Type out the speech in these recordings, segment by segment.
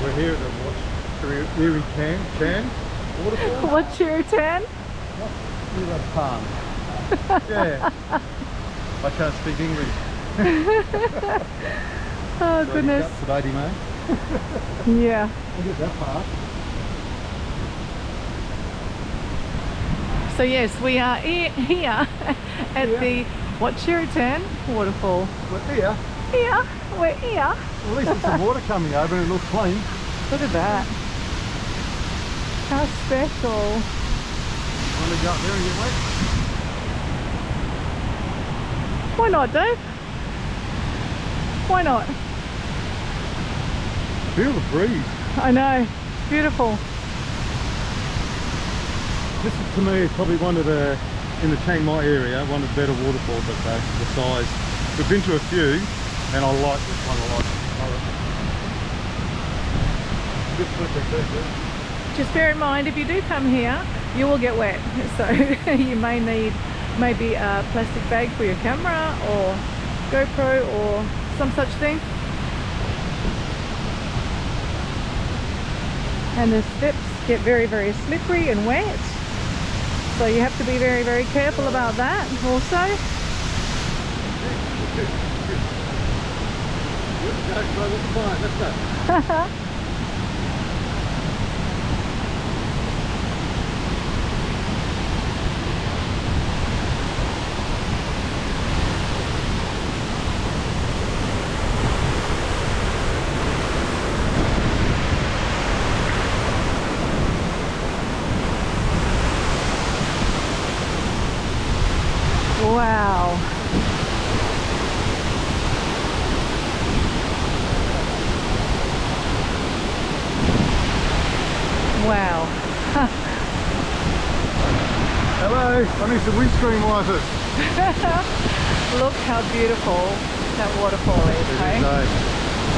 We're here at the Wachirathan Waterfall. Wachirathan? Wachirathan. Yeah. I can't speak English. Oh So goodness. you got today, mate. Yeah. Look at that part. So yes, we are here at the Wachirathan Waterfall. We're here. Here, we're here. Well, at least there's some water coming over and it looks clean. Look at that. How special. Want to go up there and get wet? Why not, Dave? Why not? Feel the breeze. I know. It's beautiful. This is, to me, is probably one of the, in the Chiang Mai area, one of the better waterfalls, I'd say, the size. We've been to a few, and I like this one a lot. Good flip. Just bear in mind, if you do come here, you will get wet. So you may need maybe a plastic bag for your camera or GoPro or some such thing. And the steps get very, very slippery and wet. So you have to be very, very careful about that also. Let's go. Wow. Wow. Hello, I need some windscreen wipers. Look how beautiful that waterfall is, hey?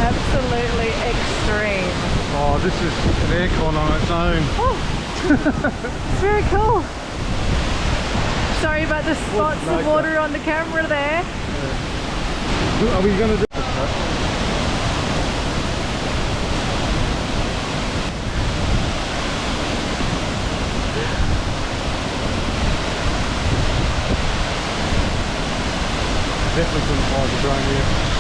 Absolutely extreme. Oh, this is an aircon on its own. Oh, it's very cool. Sorry about the spots of water on the camera there. Yeah. Are we going to do this? Definitely couldn't fly the drone here.